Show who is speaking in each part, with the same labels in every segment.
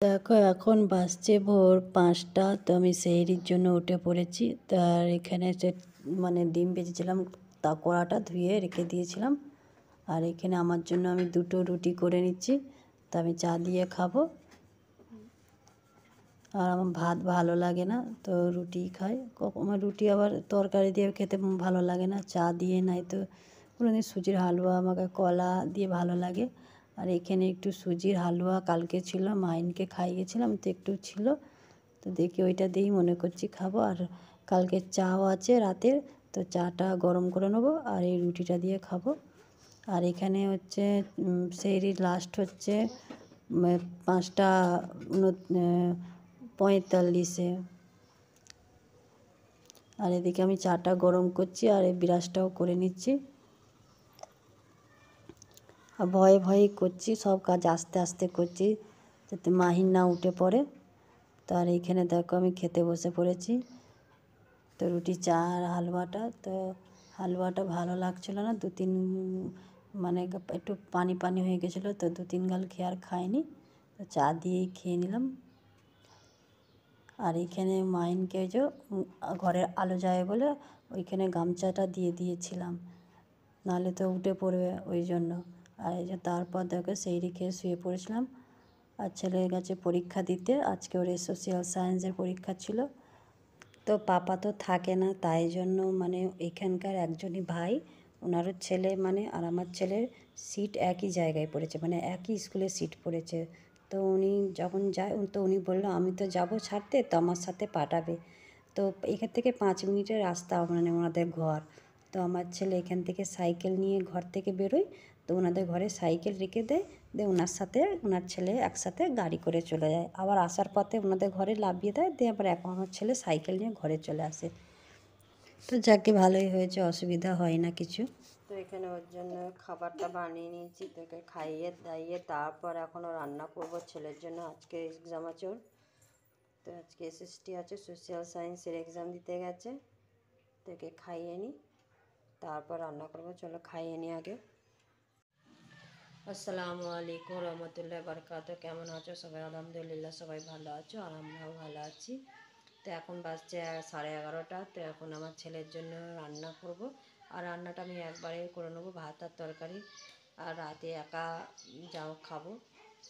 Speaker 1: দেখো এখন বাজছে ভোর 5টা। তো আমি সেহরির জন্য উঠে পড়েছি। তার এখানে যে ডিম ভেজেছিলাম তা কড়াটা ধুয়ে রেখে দিয়েছিলাম। আর এখানে আমার জন্য আমি 2টো রুটি করে নিচ্ছি। তা আমি চা দিয়ে খাবো। আর আমার ভাত ভালো লাগে না, তো রুটি খাই। আমার রুটি আবার তরকারি দিয়ে খেতে ভালো লাগে না, চা দিয়ে নাই তো কোনোদিন সুজির হালুয়া, আমাকে কলা দিয়ে ভালো লাগে। আর এখানে একটু সুজির হালুয়া কালকে ছিল, মাইনকে খাইয়েছিলাম তো একটু ছিল, তো দেখি ওইটা দিয়েই মনে করছি খাবো। আর কালকে চাও আছে রাতের, তো চাটা গরম করে নেবো আর এই রুটিটা দিয়ে খাবো। আর এখানে হচ্ছে সেহরির লাস্ট হচ্ছে 5টা 45-এ। আর এদিকে আমি চাটা গরম করছি আর এই বিরাজটাও করে নিচ্ছি। আর ভয়ে ভয়ে করছি, সব কাজ আস্তে আস্তে করছি যাতে মাহিন না উঠে পড়ে। তার এইখানে দেখো আমি খেতে বসে পড়েছি। তো রুটি, চা আর হালুয়াটা, তো হালুয়াটা ভালো লাগছিলো না, 2-3 একটু পানি পানি হয়ে গেছিলো, তো 2-3 গাল খেয়ে আর খাইনি, তো চা দিয়েই খেয়ে নিলাম। আর এইখানে মাইনকে যে ঘরের আলো যায় বলে ওইখানে গামছাটা দিয়ে দিয়েছিলাম, নাহলে তো উঠে পড়বে ওই জন্য। আর এই যে তারপর দেখো সেহরি খেয়ে শুয়ে পড়েছিলাম। আর ছেলে গেছে পরীক্ষা দিতে, আজকে ওর সোশ্যাল সায়েন্সের পরীক্ষা ছিল। তো পাপা তো থাকে না, তাই জন্য এখানকার একজনই ভাই, ওনারও ছেলে আর আমার ছেলের সিট একই জায়গায় পড়েছে, একই স্কুলে সিট পড়েছে। তো উনি যখন যায়, তো উনি বললো আমি তো যাব ছাড়তে, তো আমার সাথে পাঠাবে। তো এখান থেকে 5 মিনিটের রাস্তা ওনাদের ঘর। তো আমার ছেলে এখান থেকে সাইকেল নিয়ে ঘর থেকে বেরোয়, তো ওনাদের ঘরে সাইকেল রেখে দেয়, দিয়ে ওনার সাথে ওনার ছেলে একসাথে গাড়ি করে চলে যায়। আবার আসার পথে ওনাদের ঘরে লাফিয়ে দেয়, দিয়ে আবার এখন আমার ছেলে সাইকেল নিয়ে ঘরে চলে আসে। তো যাকে ভালোই হয়েছে, অসুবিধা হয় না কিছু।
Speaker 2: তো এখানে ওর জন্য খাবারটা বানিয়ে নিয়েছি, তোকে খাইয়ে দাইয়ে তারপর এখনও রান্না করব ছেলের জন্য। আজকে এক্সাম আছে ওর, তো আজকে এসএসটি আছে, সোশ্যাল সায়েন্সের এক্সাম দিতে গেছে। তোকে খাইয়ে নিই, তারপর রান্না করবো। চলো খাইয়ে নিই আগে। আসসালামু আলাইকুম রহমতুল্লাহ বরকাত। কেমন আছো সবাই? আলহামদুলিল্লাহ সবাই ভালো আছো, আর আমরাও ভালো আছি। তো এখন বাজছে 11:30। তো এখন আমার ছেলের জন্য রান্না করব। আর রান্নাটা আমি একবারে করে নেবো, ভাত আর তরকারি। আর রাতে একা যাও খাবো।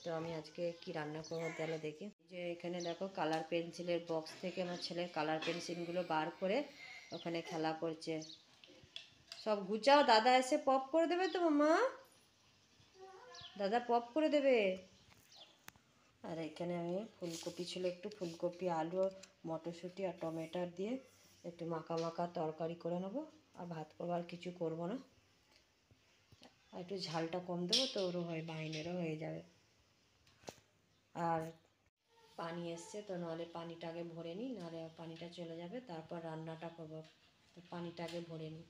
Speaker 2: তো আমি আজকে কি রান্না করবো তাহলে দেখি। যে এখানে দেখো কালার পেন্সিলের বক্স থেকে আমার ছেলের কালার পেন্সিলগুলো বার করে ওখানে খেলা করছে। সব গুছাও, দাদা এসে পপ করে দেবে তো মামা, দাদা পপ করে দেবে। আর এখানে আমি ফুলকপি ছিল, একটু ফুলকপি, আলু, মটরশুঁটি আর টমেটোর দিয়ে একটু মাখা মাখা তরকারি করে নেবো। আর ভাত করবো, আর কিছু করবো না। আর একটু ঝালটা কম দেবো, তো ওরও হয়, বাইনেরও হয়ে যাবে। আর পানি এসছে, তো নাহলে পানিটা আগে ভরে নিই, নাহলে পানিটা চলে যাবে, তারপর রান্নাটা করবো। তো পানিটা আগে ভরে নিই।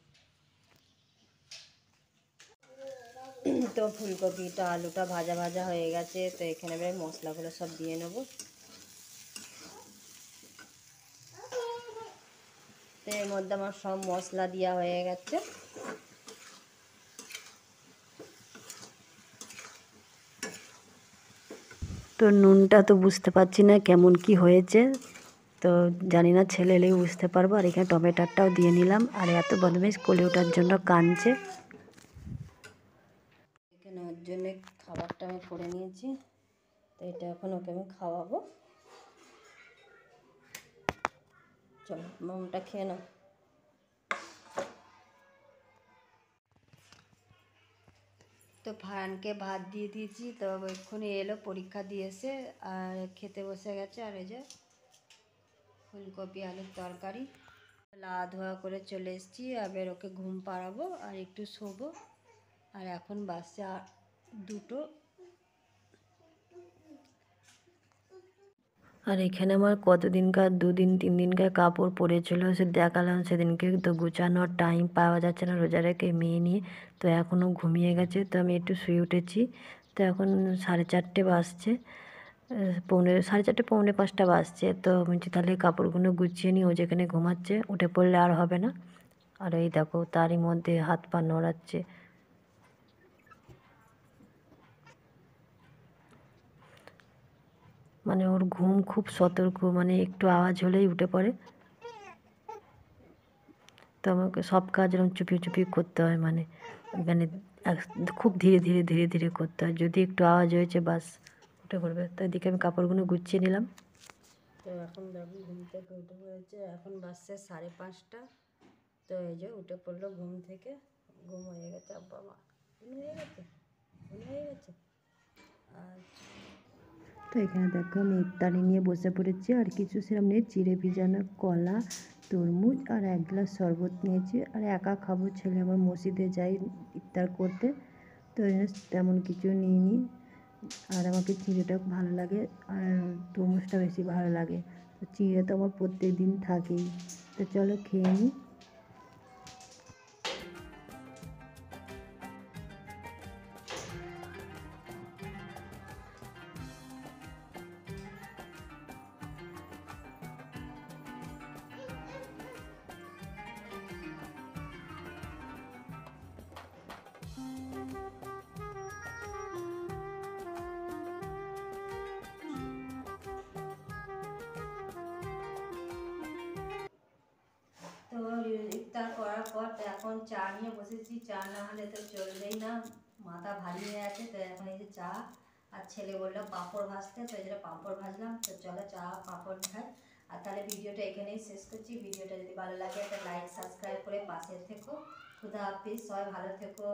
Speaker 2: তো ফুলকপিটা আলুটা ভাজা ভাজা হয়ে গেছে, তো এখানে এবার মশলাগুলো সব দিয়ে নেবো। তো এর মধ্যে আমার সব মশলা দেওয়া হয়ে গেছে।
Speaker 1: তো নুনটা তো বুঝতে পারছি না কেমন কি হয়েছে, তো জানি না, ছেলে এলেই বুঝতে পারবো। আর এখানে টমেটোটাও দিয়ে নিলাম। আর এত বদমাইশ, কোলে ওঠার জন্য কাঁদছে।
Speaker 2: এখানে ওর জন্যে খাবারটা আমি করে নিয়েছি, তো এটা এখন ওকে আমি খাওয়াবো। চলো মোমটা খেয়ে নাও। তো ফারহানকে ভাত দিয়ে দিয়েছি, তো এক্ষুনি এলো পরীক্ষা দিয়েছে আর খেতে বসে গেছে। আর এই যে ফুলকপি আলুর তরকারি, লা ধোয়া করে চলে এসেছি। আবার ওকে ঘুম পাড়াবো আর একটু শোবো। আর এখন বাসে 2টো।
Speaker 1: আর এখানে আমার কতদিনকার 2-3 দিনকার কাপড় পরেছিল, সে দেখালাম সেদিনকে, তো গুছানোর টাইম পাওয়া যাচ্ছে না রোজা রেখে মেয়ে নিয়ে। তো এখনও ঘুমিয়ে গেছে, তো আমি একটু শুয়ে উঠেছি। তো এখন 4:30 বাজছে, 4:30 পৌনে 5টা বাজছে। তো আমি তাহলে কাপড়গুলো গুছিয়ে নিই, ও যেখানে ঘুমাচ্ছে, উঠে পড়লে আর হবে না। আর এই দেখো তারই মধ্যে হাত পা নড়াচ্ছে। মানে ওর ঘুম খুব সতর্ক, মানে একটু আওয়াজ হলেই উঠে পড়ে। তো আমাকে সব কাজ এরকম চুপিয়ে চুপিয়ে করতে হয়, মানে মানে খুব ধীরে ধীরে ধীরে ধীরে করতে হয়। যদি একটু আওয়াজ হয়েছে বাস উঠে পড়বে। তো এদিকে আমি কাপড়গুলো গুছিয়ে নিলাম। তো এখন দেখো ঘুম থেকে উঠে পড়েছে, এখন বাজছে 5:30। তো এই যে উঠে পড়লো ঘুম থেকে, ঘুম হয়ে গেছে। আব্বা মা ঘুম হয়ে গেছে, ঘুম হয়ে গেছে। আচ্ছা, তো এখানে দেখো আমি ইফতারি নিয়ে বসে পড়েছি, আর কিছু সেরকম নেই। চিড়ে ভিজানো কলা, তরমুজ আর 1 গ্লাস শরবত নিয়েছি। আর একা খাবো, ছেলে আমার মসজিদে যাই ইফতার করতে, তো এই জন্য তেমন কিছু নিইনি। আর আমাকে চিড়েটা ভালো লাগে, আর তরমুজটা বেশি ভালো লাগে। তো চিড়ে তো আমার প্রত্যেক দিন থাকেই। তো চলো খেয়ে নিই। তো ইফতার করার পর তো এখন চা নিয়ে বসেছি। চা না হলে তো চলবেই না, মাথা ভারী হয়ে আছে। তো এখন এই যে চা, আর ছেলে বললো পাঁপড় ভাজতে, তো এই যে পাঁপড় ভাজলাম। তো চলো চা পাঁপড় খাই। আর তাহলে ভিডিওটা এখানেই শেষ করছি। ভিডিওটা যদি ভালো লাগে একটা লাইক সাবস্ক্রাইব করে পাশে থেকো। খুদা হাফিজ, সবাই ভালো থেকো।